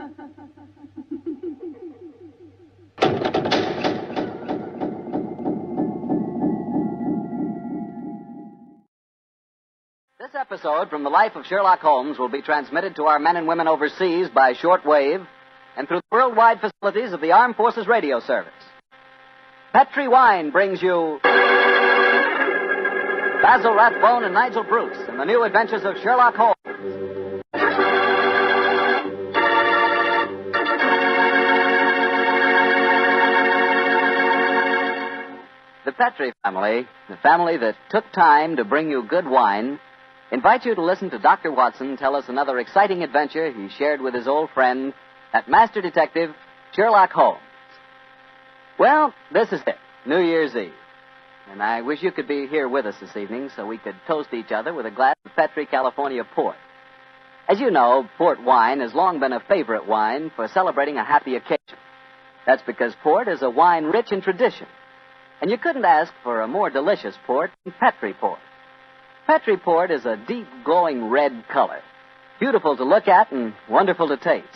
This episode from the life of Sherlock Holmes will be transmitted to our men and women overseas by shortwave and through the worldwide facilities of the Armed Forces Radio Service. Petri Wine brings you Basil Rathbone and Nigel Bruce in the new adventures of Sherlock Holmes. The Petri family, the family that took time to bring you good wine, invite you to listen to Dr. Watson tell us another exciting adventure he shared with his old friend, that master detective, Sherlock Holmes. Well, this is it, New Year's Eve. And I wish you could be here with us this evening so we could toast each other with a glass of Petri California port. As you know, port wine has long been a favorite wine for celebrating a happy occasion. That's because port is a wine rich in tradition. And you couldn't ask for a more delicious port than Petri port. Petri port is a deep, glowing red color, beautiful to look at and wonderful to taste,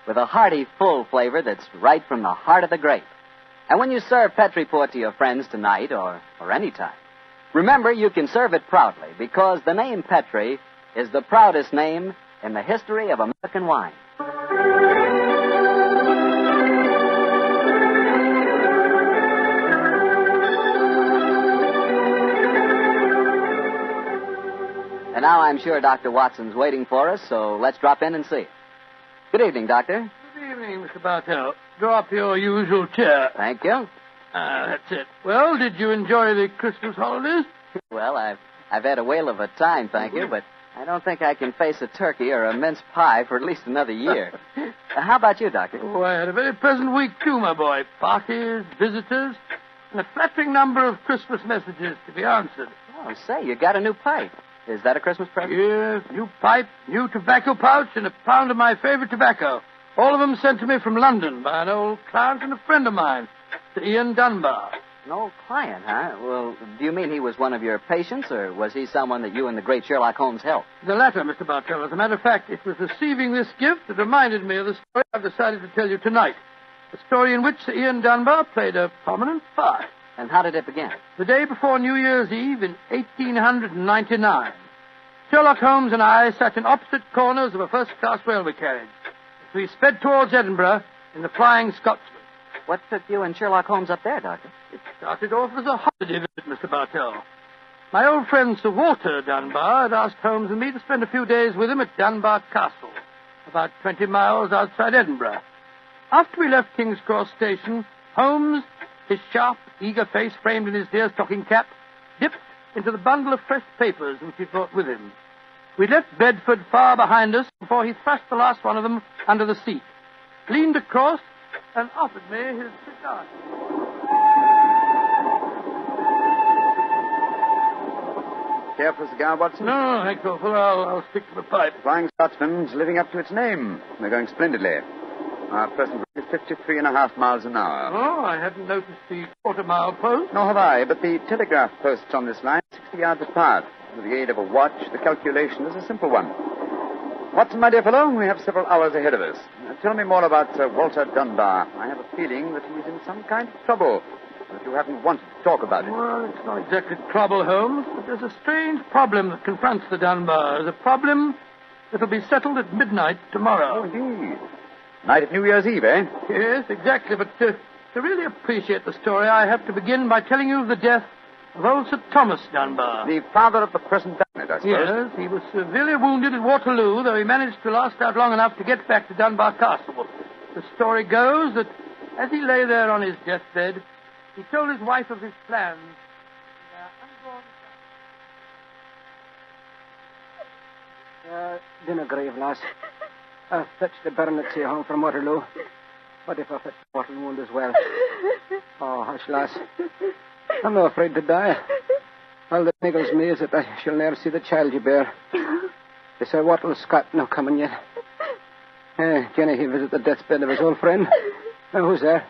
with a hearty, full flavor that's right from the heart of the grape. And when you serve Petri port to your friends tonight or any time, remember you can serve it proudly because the name Petri is the proudest name in the history of American wine. And now I'm sure Dr. Watson's waiting for us, so let's drop in and see him. Good evening, Doctor. Good evening, Mr. Bartell. Draw up your usual chair. Thank you. That's it. Well, did you enjoy the Christmas holidays? Well, I've had a whale of a time, thank you, but I don't think I can face a turkey or a mince pie for at least another year. How about you, Doctor? Oh, I had a very pleasant week, too, my boy. Parties, visitors, and a flattering number of Christmas messages to be answered. Oh, say, you got a new pipe. Is that a Christmas present? Yes, new pipe, new tobacco pouch, and a pound of my favorite tobacco. All of them sent to me from London by an old client and a friend of mine, Sir Ian Dunbar. An old client, huh? Well, do you mean he was one of your patients, or was he someone that you and the great Sherlock Holmes helped? The latter, Mr. Bartell. As a matter of fact, it was receiving this gift that reminded me of the story I've decided to tell you tonight. A story in which Sir Ian Dunbar played a prominent part. And how did it begin? The day before New Year's Eve in 1899, Sherlock Holmes and I sat in opposite corners of a first-class railway carriage. We sped towards Edinburgh in the Flying Scotsman. What took you and Sherlock Holmes up there, Doctor? It started off as a holiday visit, Mr. Bartell. My old friend Sir Walter Dunbar had asked Holmes and me to spend a few days with him at Dunbar Castle, about 20 miles outside Edinburgh. After we left King's Cross Station, Holmes, his sharp, eager face framed in his deerstalking cap, dipped into the bundle of fresh papers which he'd brought with him. We left Bedford far behind us before he thrust the last one of them under the seat, leaned across, and offered me his cigar. Care for a cigar, Watson? No, thanks, awful. I'll stick to the pipe. Flying Scotsman's living up to its name. They're going splendidly. Our present rate is 53.5 miles an hour. Oh, I hadn't noticed the quarter-mile post. Nor have I, but the telegraph posts on this line are 60 yards apart. With the aid of a watch, the calculation is a simple one. Watson, my dear fellow, we have several hours ahead of us. Tell me more about Sir Walter Dunbar. I have a feeling that he's in some kind of trouble, that you haven't wanted to talk about it. Well, it's not exactly trouble, Holmes, but there's a strange problem that confronts the Dunbars. A problem that'll be settled at midnight tomorrow. Oh, indeed. Night of New Year's Eve, eh? Yes, exactly, but to really appreciate the story, I have to begin by telling you of the death of old Sir Thomas Dunbar. The father of the present baronet, I suppose. Yes, he was severely wounded at Waterloo, though he managed to last out long enough to get back to Dunbar Castle. The story goes that as he lay there on his deathbed, he told his wife of his plans. Dinner grave, lass. I fetched the baronetcy home from Waterloo. What if I fetched the mortal wound as well? Oh, hush, lass. I'm not afraid to die. All that niggles me is that I shall never see the child you bear. The Sir Walter Scott no coming yet. Jenny, he visit the deathbed of his old friend. Who's there?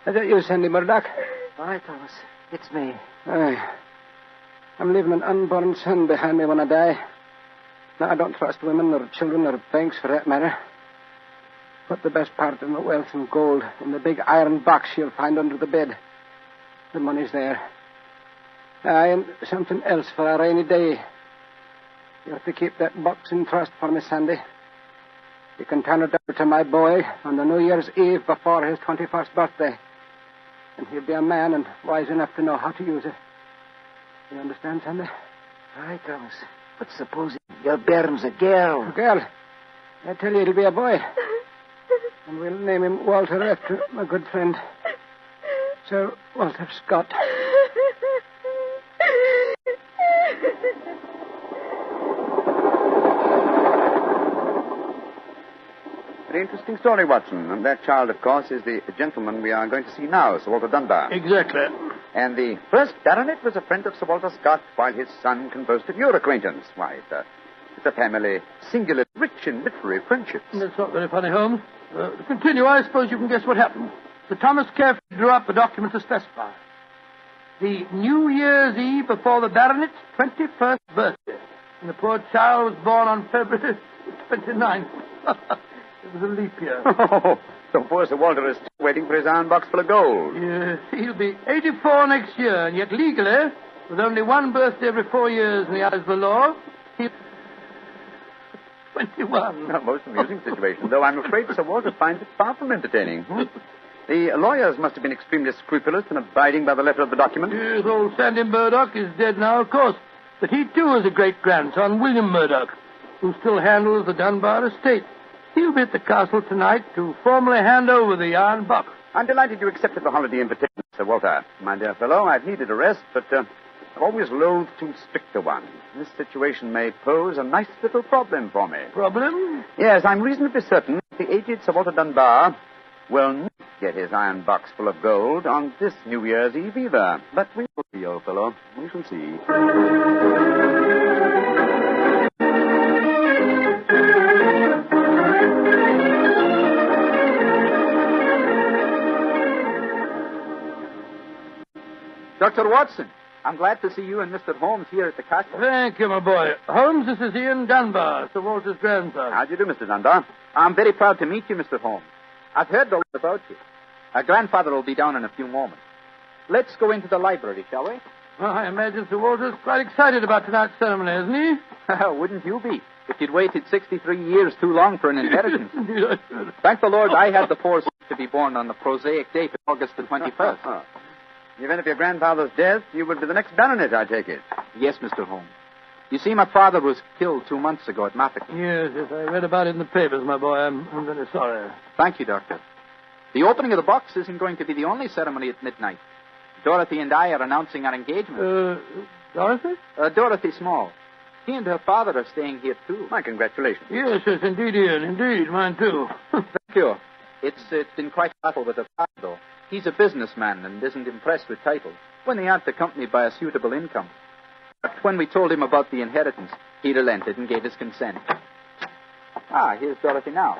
Is that you, Sandy Murdoch? Aye, Thomas. It's me. Aye. I'm leaving an unborn son behind me when I die. Now, I don't trust women or children or banks for that matter. put the best part of my wealth in gold in the big iron box you'll find under the bed. The money's there. Aye, and something else for a rainy day. You have to keep that box in trust for me, Sandy. You can turn it over to my boy on the New Year's Eve before his 21st birthday. And he'll be a man and wise enough to know how to use it. You understand, Sandy? Aye, Thomas. But supposing your bairn's a girl. A girl? I tell you, it'll be a boy. And we'll name him Walter after my good friend, Sir Walter Scott. Very interesting story, Watson. And that child, of course, is the gentleman we are going to see now, Sir Walter Dunbar. Exactly. And the first baronet was a friend of Sir Walter Scott, while his son conversed of your acquaintance. Why, it's a family singularly rich in literary friendships. That's not very funny, Holmes. To continue, I suppose you can guess what happened. Sir Thomas carefully drew up a document to specify the New Year's Eve before the baronet's 21st birthday. And the poor child was born on February 29th. It was a leap year. Oh, so poor Sir Walter is still waiting for his iron box full of gold. Yes, he'll be 84 next year, and yet legally, with only one birthday every 4 years in the eyes of the law, he'll 21. A most amusing situation, though I'm afraid Sir Walter finds it far from entertaining. The lawyers must have been extremely scrupulous in abiding by the letter of the document. Yes, old Sandy Murdoch is dead now, of course. But he, too, is a great-grandson, William Murdoch, who still handles the Dunbar estate. He'll be at the castle tonight to formally hand over the iron box. I'm delighted you accepted the holiday invitation, Sir Walter. My dear fellow, I've needed a rest, but I've always loathed too strict a one. This situation may pose a nice little problem for me. Problem? Yes, I'm reasonably certain that the aged Sir Walter Dunbar will not get his iron box full of gold on this New Year's Eve either. But we shall see, old fellow. We shall see. Dr. Watson, I'm glad to see you and Mr. Holmes here at the castle. Thank you, my boy. Holmes, this is Ian Dunbar, Sir Walter's grandson. How do you do, Mr. Dunbar? I'm very proud to meet you, Mr. Holmes. I've heard a lot about you. Our grandfather will be down in a few moments. Let's go into the library, shall we? Well, I imagine Sir Walter's quite excited about tonight's ceremony, isn't he? Wouldn't you be, if you'd waited 63 years too long for an inheritance? Indeed, I should. Thank the Lord I had the foresight to be born on the prosaic date of August the 21st. In the event of your grandfather's death, you would be the next baronet, I take it. Yes, Mr. Holmes. You see, my father was killed 2 months ago at Mafeking. Yes, I read about it in the papers, my boy. I'm very sorry. Thank you, Doctor. The opening of the box isn't going to be the only ceremony at midnight. Dorothy and I are announcing our engagement. Dorothy? Dorothy Small. She and her father are staying here, too. My congratulations. Yes, indeed, Ian. Indeed, mine, too. Thank you. It's been quite a battle with her father, though. He's a businessman and isn't impressed with titles when they aren't accompanied by a suitable income. But when we told him about the inheritance, he relented and gave his consent. Here's Dorothy now.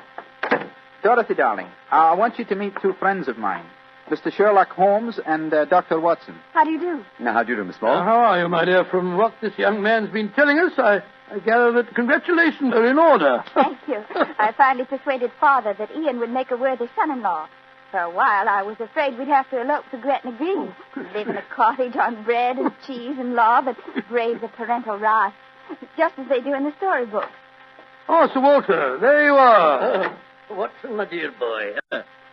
Dorothy, darling, I want you to meet 2 friends of mine, Mr. Sherlock Holmes and Dr. Watson. How do you do? Now, how do you do, Miss Small? How are you, my dear? From what this young man's been telling us, I gather that congratulations are in order. Thank you. I finally persuaded Father that Ian would make a worthy son-in-law. For a while, I was afraid we'd have to elope to Gretna Green, live in a cottage on bread and cheese and law, but brave the parental wrath, just as they do in the storybooks. Oh, Sir Walter, there you are. Watson, my dear boy.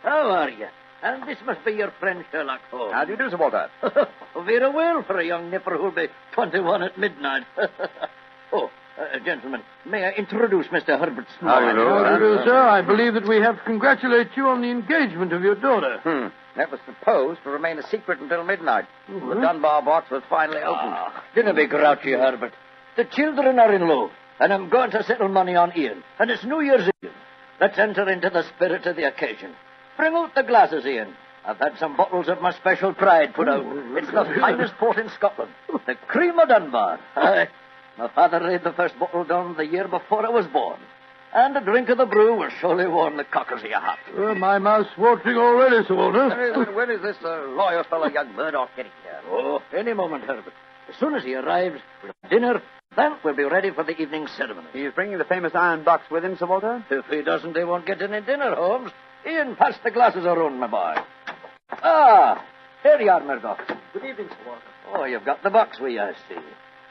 How are you? And this must be your friend Sherlock Holmes. How do you do, Sir Walter? Very well for a young nipper who'll be 21 at midnight. Gentlemen, may I introduce Mr. Herbert Small? How do you do? How do you do, sir? I believe that we have to congratulate you on the engagement of your daughter. That was supposed to remain a secret until midnight. The Dunbar box was finally opened. Didn't be grouchy, Herbert. The children are in love, and I'm going to settle money on Ian. And it's New Year's Eve. Let's enter into the spirit of the occasion. Bring out the glasses, Ian. I've had some bottles of my special pride put out. It's the finest port in Scotland. The cream of Dunbar. Aye. My father laid the first bottle down the year before I was born. And a drink of the brew will surely warm the cockers of your heart. My mouth's watering already, Sir Walter. When is this lawyer fellow, young Murdoch, getting here? Oh, any moment, Herbert. As soon as he arrives, we'll have dinner, then we'll be ready for the evening ceremony. He's bringing the famous iron box with him, Sir Walter? If he doesn't, he won't get any dinner, Holmes. Ian, pass the glasses around, my boy. Ah, here you are, Murdoch. Good evening, Sir Walter. Oh, you've got the box with you, I see.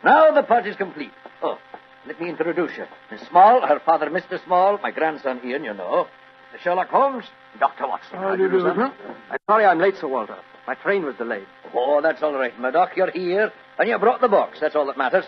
Now the party's complete. Oh, let me introduce you. Miss Small, her father, Mr. Small, my grandson Ian, you know. Mr. Sherlock Holmes, Dr. Watson. How do you do, sir? I'm sorry I'm late, Sir Walter. My train was delayed. Oh, that's all right, Murdoch. You're here, and you brought the box. That's all that matters.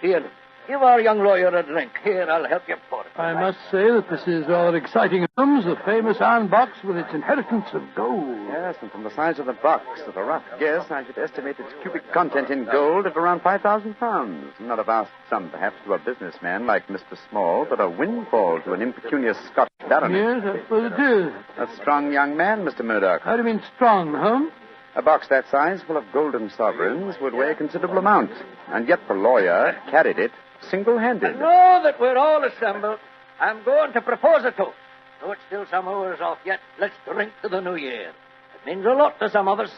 Ian, give our young lawyer a drink. Here, I'll help you pour it. I must say that this is rather exciting, Holmes, the famous iron box with its inheritance of gold. Yes, and from the size of the box, at a rough guess, I should estimate its cubic content in gold at around 5,000 pounds. Not a vast sum, perhaps, to a businessman like Mr. Small, but a windfall to an impecunious Scottish baronet. Yes, I suppose it is. A strong young man, Mr. Murdoch. How do you mean strong, Holmes? A box that size, full of golden sovereigns, would weigh a considerable amount. And yet the lawyer carried it single-handed. Now that we're all assembled, I'm going to propose a toast. Though it's still some hours off yet, let's drink to the new year. It means a lot to some of us.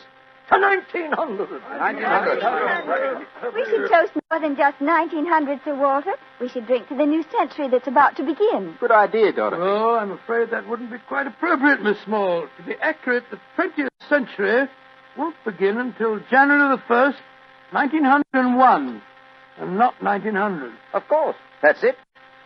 To 1900. 1900. We should toast more than just 1900, Sir Walter. We should drink to the new century that's about to begin. Good idea, Dorothy. Oh, I'm afraid that wouldn't be quite appropriate, Miss Small. To be accurate, the 20th century won't begin until January the 1st, 1901, and not 1900. Of course. That's it.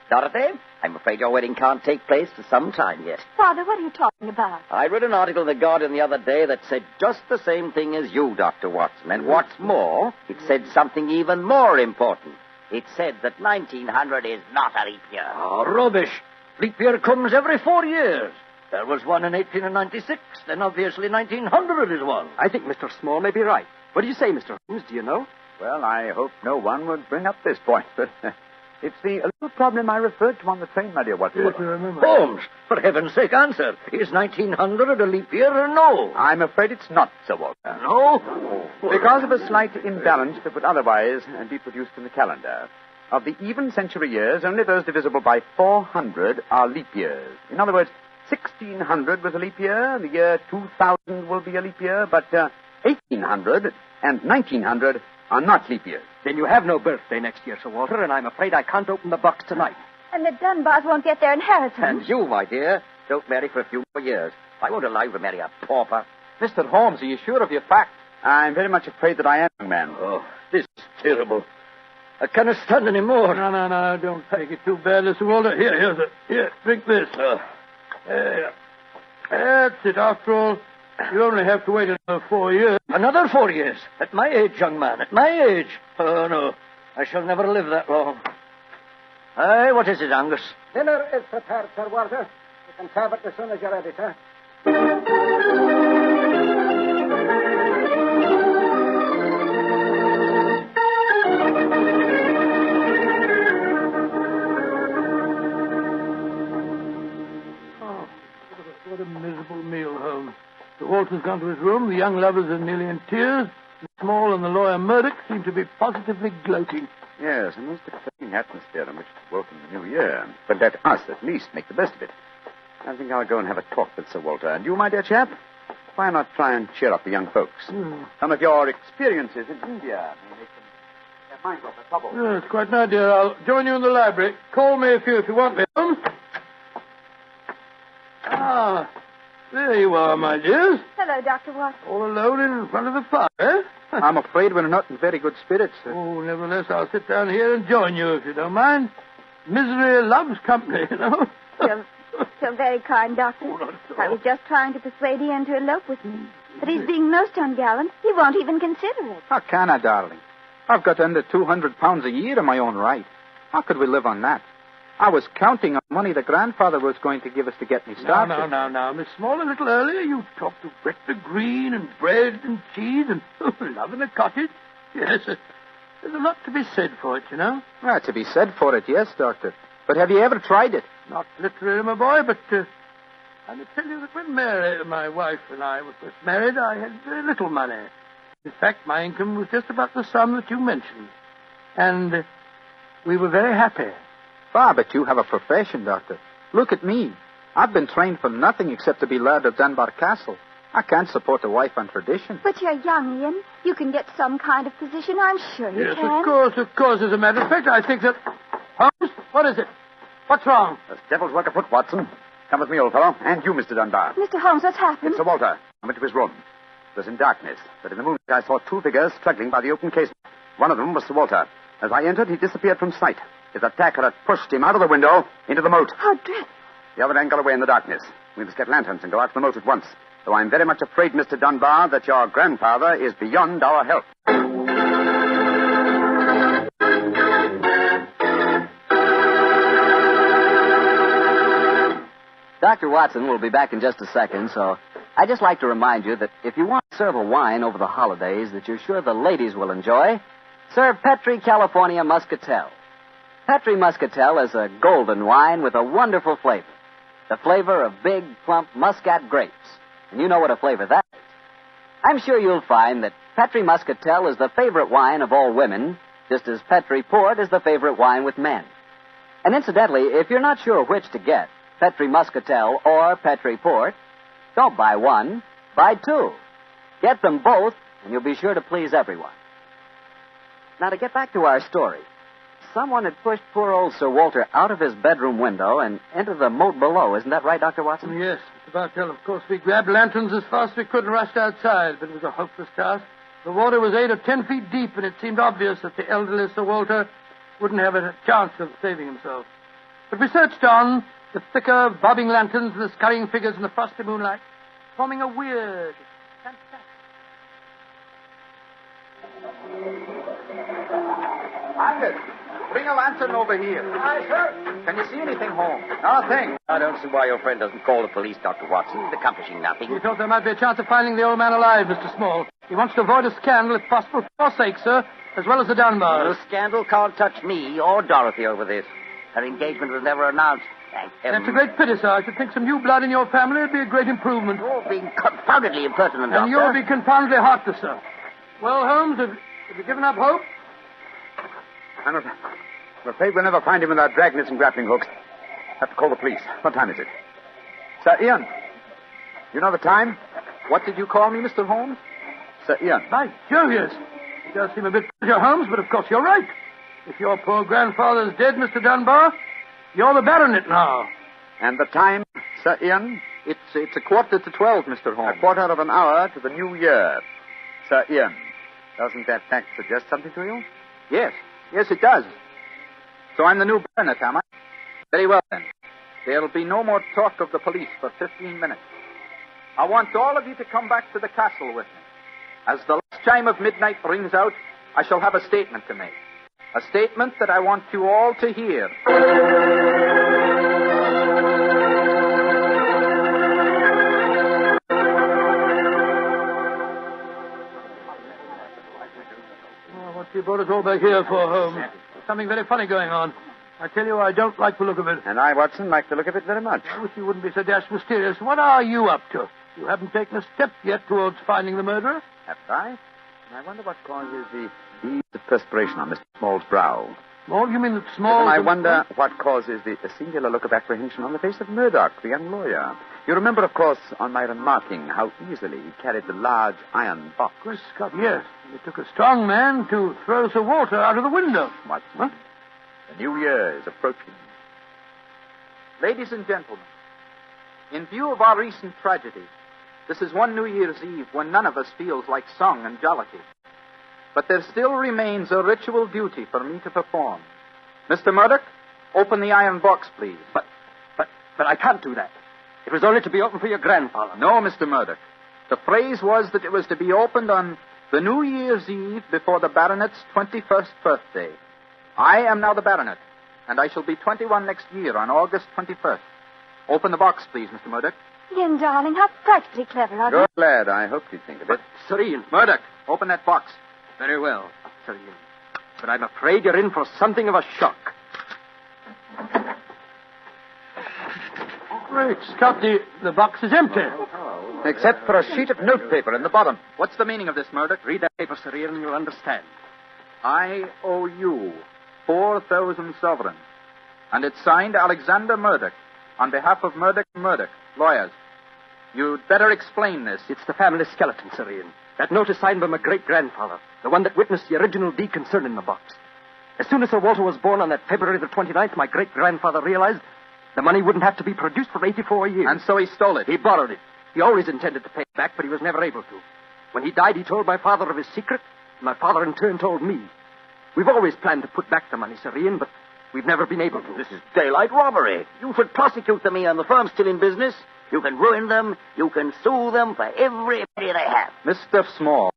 Dorothy, I'm afraid your wedding can't take place for some time yet. Father, what are you talking about? I read an article in The Guardian the other day that said just the same thing as you, Dr. Watson. And what's more, it said something even more important. It said that 1900 is not a leap year. Oh, rubbish. Leap year comes every 4 years. There was one in 1896. Then obviously 1900 is one. I think Mr. Small may be right. What do you say, Mr. Holmes? Do you know? Well, I hope no one would bring up this point, but it's the little problem I referred to on the train, my dear Watson. Yes, I remember. Holmes, for heaven's sake, answer. Is 1900 a leap year or no? I'm afraid it's not, Sir Walter. No? Because of a slight imbalance that would otherwise be produced in the calendar. Of the even century years, only those divisible by 400 are leap years. In other words, 1600 was a leap year, the year 2000 will be a leap year, but 1800 and 1900 are not leap years. Then you have no birthday next year, Sir Walter, and I'm afraid I can't open the box tonight. And the Dunbars won't get their inheritance. And you, my dear, don't marry for a few more years. I won't allow you to marry a pauper. Mr. Holmes, are you sure of your facts? I'm very much afraid that I am, young man. Oh, this is terrible. I can't stand any more. No, don't take it too badly, Sir Walter. Here, drink this. That's it. After all, you only have to wait another 4 years. Another 4 years? At my age, young man, at my age. Oh, no. I shall never live that long. Aye, what is it, Angus? Dinner is prepared, Sir Walter. You can serve it as soon as you're ready, sir. What a miserable meal, Holmes. Sir Walter's gone to his room. The young lovers are nearly in tears. Miss Small and the lawyer Murdoch seem to be positively gloating. Yes, a most exciting atmosphere in which to welcome the new year. But let us, at least, make the best of it. I think I'll go and have a talk with Sir Walter. And you, my dear chap, why not try and cheer up the young folks? Some of your experiences in India may make them their minds off the trouble. Yes, quite an idea. I'll join you in the library. Call me if you want me, Holmes. Ah, there you are, my dears. Hello, Dr. Watson. All alone in front of the fire, eh? I'm afraid we're not in very good spirits, sir. Oh, nevertheless, I'll sit down here and join you, if you don't mind. Misery loves company, you know. So very kind, Doctor. Oh, not at all. I was just trying to persuade Ian to elope with me. But he's being most ungallant. He won't even consider it. How can I, darling? I've got under 200 pounds a year in my own right. How could we live on that? I was counting on money the grandfather was going to give us to get me started. Now, Miss Small, a little earlier you talked of Gretna Green and bread and cheese and love in a cottage. Yes, there's a lot to be said for it, you know. Well, to be said for it, yes, Doctor. But have you ever tried it? Not literally, my boy, but I may tell you that when Mary, my wife, and I were first married, I had very little money. In fact, my income was just about the sum that you mentioned. And we were very happy. Ah, but you have a profession, Doctor. Look at me. I've been trained for nothing except to be Laird of Dunbar Castle. I can't support a wife on tradition. But you're young, Ian. You can get some kind of position, I'm sure you Yes, can. of course. As a matter of fact, I think that... Holmes, what is it? What's wrong? There's devil's work afoot, Watson. Come with me, old fellow. And you, Mr. Dunbar. Mr. Holmes, what's happened? It's Sir Walter. I went to his room. It was in darkness, but in the moonlight I saw two figures struggling by the open casement. One of them was Sir Walter. As I entered, he disappeared from sight. His attacker had pushed him out of the window into the moat. How dreadful. The other man got away in the darkness. We must get lanterns and go out to the moat at once. Though I'm very much afraid, Mr. Dunbar, that your grandfather is beyond our help. Dr. Watson will be back in just a second, so I'd just like to remind you that if you want to serve a wine over the holidays that you're sure the ladies will enjoy, serve Petri California Muscatel. Petri Muscatel is a golden wine with a wonderful flavor. The flavor of big, plump Muscat grapes. And you know what a flavor that is. I'm sure you'll find that Petri Muscatel is the favorite wine of all women, just as Petri Port is the favorite wine with men. And incidentally, if you're not sure which to get, Petri Muscatel or Petri Port, don't buy one, buy two. Get them both, and you'll be sure to please everyone. Now, to get back to our story, someone had pushed poor old Sir Walter out of his bedroom window and into the moat below. Isn't that right, Dr. Watson? Yes, Mr. Bartell. Of course, we grabbed lanterns as fast as we could and rushed outside, but it was a hopeless task. The water was 8 or 10 feet deep, and it seemed obvious that the elderly Sir Walter wouldn't have a chance of saving himself. But we searched on, the thicker, bobbing lanterns and the scurrying figures in the frosty moonlight, forming a weird, fantastic... Angus, bring a lantern over here. Aye, sir. Can you see anything, Holmes? Nothing. I don't see why your friend doesn't call the police, Dr. Watson. He's accomplishing nothing. We thought there might be a chance of finding the old man alive, Mr. Small. He wants to avoid a scandal, if possible, for your sake, sir, as well as the Dunbars. The scandal can't touch me or Dorothy over this. Her engagement was never announced. Thank heaven. That's a great pity, sir. I should think some new blood in your family would be a great improvement. You're being confoundedly impertinent, Doctor. And you'll be confoundedly heartless, sir. Well, Holmes, have you given up hope? I'm afraid we'll never find him without dragnets and grappling hooks. Have to call the police. What time is it? Sir Ian. You know the time? What did you call me, Mr. Holmes? Sir Ian. By Jove, yes. It does seem a bit pressure, Holmes, but of course you're right. If your poor grandfather's dead, Mr. Dunbar, you're the baronet now. And the time, Sir Ian? It's 11:45, Mr. Holmes. A quarter of an hour to the new year. Sir Ian, doesn't that fact suggest something to you? Yes, it does. So I'm the new baronet, am I? Very well, then. There'll be no more talk of the police for 15 minutes. I want all of you to come back to the castle with me. As the last chime of midnight rings out, I shall have a statement to make. A statement that I want you all to hear. What you brought us all back here for, Holmes? There's something very funny going on. I tell you, I don't like the look of it. And I, Watson, like the look of it very much. I wish you wouldn't be so dashed mysterious. What are you up to? You haven't taken a step yet towards finding the murderer. Have I? And I wonder what causes the beads of perspiration on Mr. Small's brow. Small? You mean that Small... And I wonder what causes the singular look of apprehension on the face of Murdoch, the young lawyer. You remember, of course, on my remarking how easily he carried the large iron box. Good Scott, yes. It took a strong man to throw Sir Walter out of the window. Watson, What? the new year is approaching. Ladies and gentlemen, in view of our recent tragedy, this is one New Year's Eve when none of us feels like song and jollity. But there still remains a ritual duty for me to perform. Mr. Murdoch, open the iron box, please. But I can't do that. It was only to be opened for your grandfather. No, Mr. Murdoch. The phrase was that it was to be opened on the New Year's Eve before the baronet's 21st birthday. I am now the baronet, and I shall be 21 next year on August 21st. Open the box, please, Mr. Murdoch. Ian, darling, how frightfully clever of you. Good lad. I hoped you'd think of it. Sir Ian. Murdoch, open that box. Very well, Sir Ian. But I'm afraid you're in for something of a shock. Great Scott, the box is empty. Except for a sheet of notepaper in the bottom. What's the meaning of this, Murdoch? Read that paper, Sir Ian, and you'll understand. I owe you 4,000 sovereigns. And it's signed Alexander Murdoch on behalf of Murdoch & Murdoch, lawyers. You'd better explain this. It's the family skeleton, Sir Ian. That notice signed by my great-grandfather, the one that witnessed the original deed concerning the box. As soon as Sir Walter was born on that February the 29th, my great-grandfather realized the money wouldn't have to be produced for 84 years. And so he stole it. He borrowed it. He always intended to pay it back, but he was never able to. When he died, he told my father of his secret, and my father in turn told me. We've always planned to put back the money, Sir Ian, but we've never been able to. This is daylight robbery. You should prosecute them, Ian. The firm's still in business. You can ruin them. You can sue them for every penny they have. Mr. Small,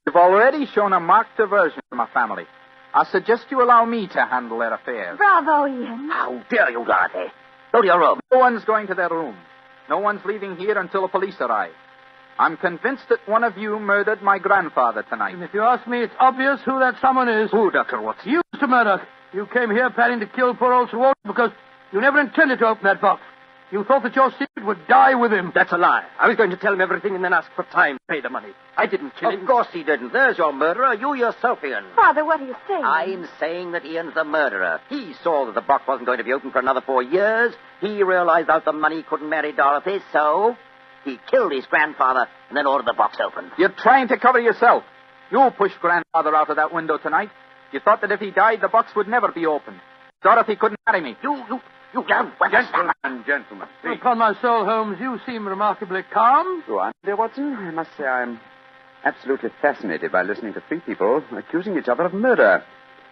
you've already shown a marked aversion to my family. I suggest you allow me to handle their affairs. Bravo, Ian. How dare you, Dorothy? Go to your room. No one's going to their room. No one's leaving here until the police arrive. I'm convinced that one of you murdered my grandfather tonight. And if you ask me, it's obvious who that someone is. Who, Dr. Watson? You, Mr. Murdoch. You came here planning to kill poor old Sir Walter because you never intended to open that box. You thought that your secret would die with him. That's a lie. I was going to tell him everything and then ask for time to pay the money. I didn't kill him. Of course he didn't. There's your murderer. You yourself, Ian. Father, what are you saying? I'm saying that Ian's the murderer. He saw that the box wasn't going to be open for another 4 years. He realized out the money couldn't marry Dorothy, so he killed his grandfather and then ordered the box open. You're trying to cover yourself. You pushed grandfather out of that window tonight. You thought that if he died, the box would never be opened. Dorothy couldn't marry me. You damn Gentlemen, please. Upon my soul, Holmes, you seem remarkably calm. Go on, dear Watson. I must say I'm absolutely fascinated by listening to three people accusing each other of murder,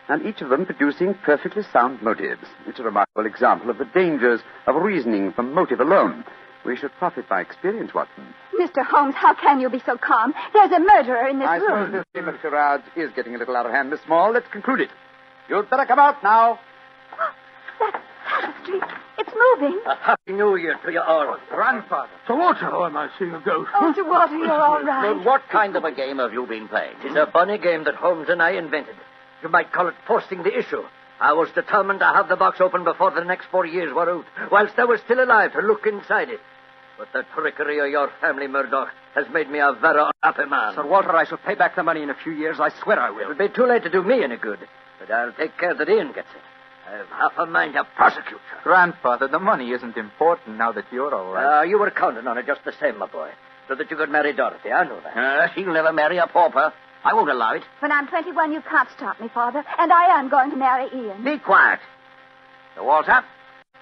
and each of them producing perfectly sound motives. It's a remarkable example of the dangers of reasoning from motive alone. We should profit by experience, Watson. Mr. Holmes, how can you be so calm? There's a murderer in this I room. suppose this game of charades is getting a little out of hand, Miss Small. Let's conclude it. You'd better come out now. That tapestry, it's moving. A happy new year to you all. Grandfather. Sir Walter, oh, am I seeing a ghost? Oh, Sir Walter, you're all right. Well, what kind of a game have you been playing? It's a funny game that Holmes and I invented. You might call it forcing the issue. I was determined to have the box open before the next 4 years were out, whilst I was still alive to look inside it. But the trickery of your family, Murdoch, has made me a very unhappy man. Sir Walter, I shall pay back the money in a few years. I swear I will. It'll be too late to do me any good, but I'll take care that Ian gets it. I've half a mind to prosecute you. Grandfather, the money isn't important now that you're all right. You were counting on it just the same, my boy, so that you could marry Dorothy. I know that. She'll never marry a pauper. I won't allow it. When I'm 21, you can't stop me, Father, and I am going to marry Ian. Be quiet. Sir Walter,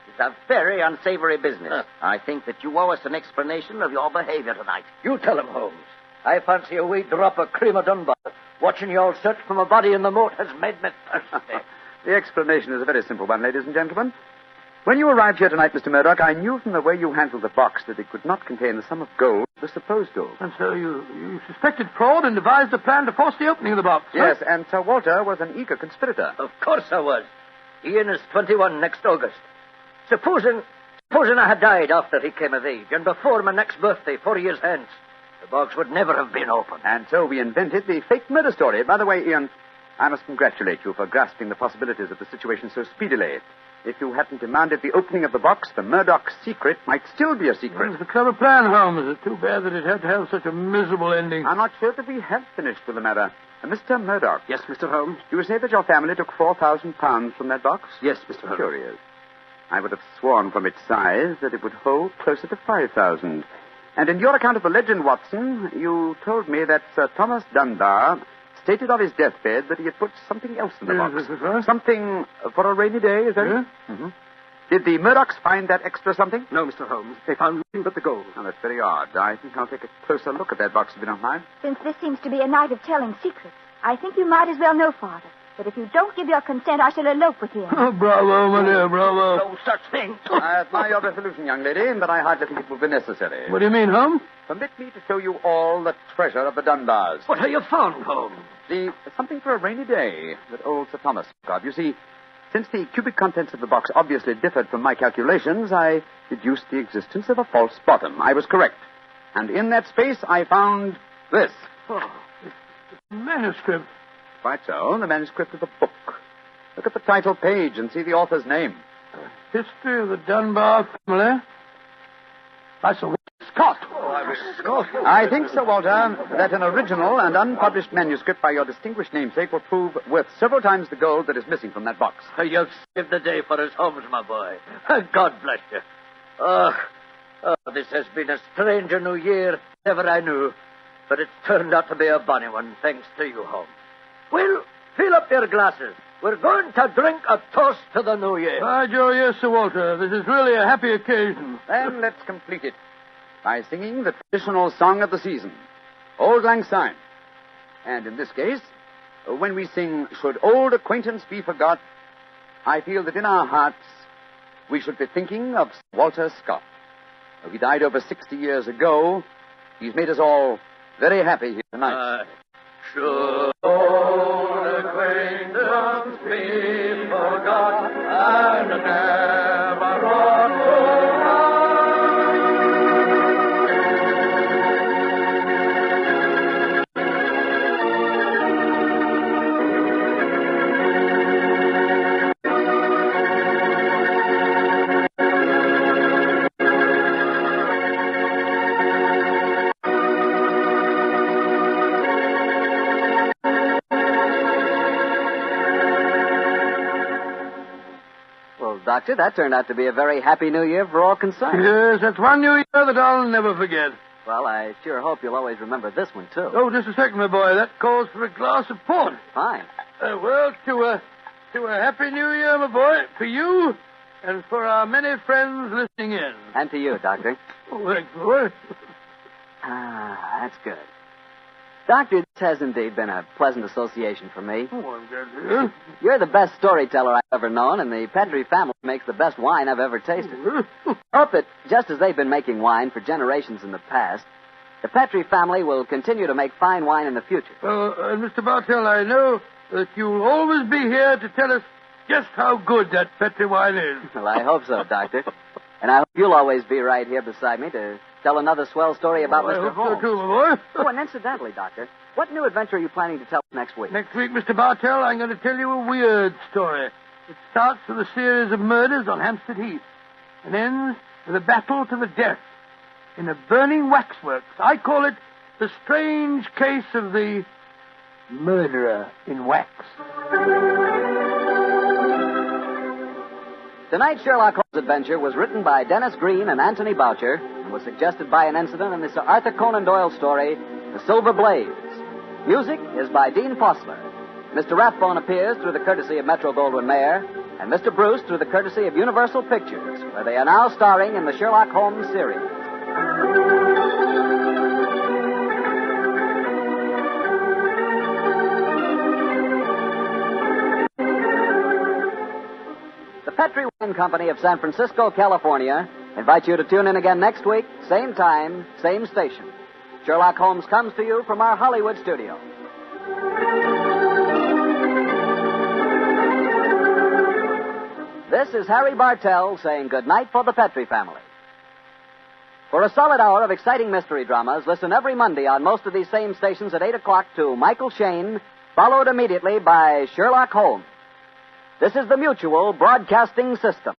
it's a very unsavory business. I think that you owe us an explanation of your behavior tonight. You tell him, Holmes. I fancy a wee drop of cream of Dunbar. Watching you all search for my body in the moat has made me thirsty. The explanation is a very simple one, ladies and gentlemen. When you arrived here tonight, Mr. Murdoch, I knew from the way you handled the box that it could not contain the sum of gold, the supposed gold. And so you suspected fraud and devised a plan to force the opening of the box. Yes, and Sir Walter was an eager conspirator. Of course I was. Ian is 21 next August. Supposing I had died after he came of age, and before my next birthday, 4 years hence, the box would never have been opened. And so we invented the fake murder story. By the way, Ian, I must congratulate you for grasping the possibilities of the situation so speedily. If you hadn't demanded the opening of the box, the Murdoch secret might still be a secret. It's a clever plan, Holmes. It's too bad that it had to have such a miserable ending. I'm not sure that we have finished with the matter. Mr. Murdoch. Yes, Mr. Holmes? You say that your family took £4,000 from that box? Yes, Mr. Holmes. Curious. I would have sworn from its size that it would hold closer to 5,000. And in your account of the legend, Watson, you told me that Sir Thomas Dunbar stated on his deathbed that he had put something else in the box. Yes. Something for a rainy day, is that Yeah. it? Mm-hmm. Did the Murdochs find that extra something? No, Mr. Holmes. They found nothing but the gold. Oh, that's very odd. I think I'll take a closer look at that box if you don't mind. Since this seems to be a night of telling secrets, I think you might as well know, Father, that if you don't give your consent, I shall elope with him. Oh, bravo, my dear, bravo. No such thing. I admire your resolution, young lady, but I hardly think it will be necessary. What do you mean, Holmes? Permit me to show you all the treasure of the Dunbars. What have you found, Holmes? Something for a rainy day that old Sir Thomas spoke of. You see, since the cubic contents of the box obviously differed from my calculations, I deduced the existence of a false bottom. I was correct. And in that space, I found this. Oh, it's manuscript. Quite so, the manuscript of the book. Look at the title page and see the author's name. History of the Dunbar family. By Sir Walter Scott. I think, Sir Walter, that an original and unpublished manuscript by your distinguished namesake will prove worth several times the gold that is missing from that box. You've saved the day for us, Holmes, my boy. God bless you. Oh, Oh, this has been a stranger New Year than ever I knew. But it's turned out to be a bonny one, thanks to you, Holmes. Well, fill up your glasses. We're going to drink a toast to the New Year. Ah, Joe, yes, Sir Walter. This is really a happy occasion. Then let's complete it by singing the traditional song of the season, Auld Lang Syne. And in this case, when we sing, Should Old Acquaintance Be Forgot, I feel that in our hearts we should be thinking of Sir Walter Scott. He died over 60 years ago. He's made us all very happy here tonight. Should old acquaintance be forgot and never brought to Doctor, that turned out to be a very happy New Year for all concerned. Yes, that's one New Year that I'll never forget. Well, I sure hope you'll always remember this one, too. Oh, just a second, my boy. That calls for a glass of port. Fine. Well, to a happy New Year, my boy, for you and for our many friends listening in. And to you, Doctor. Oh, thanks, boy. Ah, that's good. Doctor, this has indeed been a pleasant association for me. Oh, I'm glad to hear. You're the best storyteller I've ever known, and the Petrie family makes the best wine I've ever tasted. I hope that just as they've been making wine for generations in the past, the Petrie family will continue to make fine wine in the future. Mr. Bartell, I know that you'll always be here to tell us just how good that Petrie wine is. Well, I hope so, Doctor. And I hope you'll always be right here beside me to tell another swell story about Mr. I hope Holmes. so, too, my boy. Oh, and incidentally, Doctor, what new adventure are you planning to tell us next week? Next week, Mr. Bartell, I'm going to tell you a weird story. It starts with a series of murders on Hampstead Heath and ends with a battle to the death in a burning waxworks. I call it the strange case of the murderer in wax. Tonight's Sherlock Holmes adventure was written by Dennis Green and Anthony Boucher and was suggested by an incident in the Sir Arthur Conan Doyle story, The Silver Blaze. Music is by Dean Fossler. Mr. Rathbone appears through the courtesy of Metro-Goldwyn-Mayer, and Mr. Bruce through the courtesy of Universal Pictures, where they are now starring in the Sherlock Holmes series. The Petrie Wine Company of San Francisco, California, invites you to tune in again next week, same time, same station. Sherlock Holmes comes to you from our Hollywood studio. This is Harry Bartell saying goodnight for the Petrie family. For a solid hour of exciting mystery dramas, listen every Monday on most of these same stations at 8 o'clock to Michael Shayne, followed immediately by Sherlock Holmes. This is the Mutual Broadcasting System.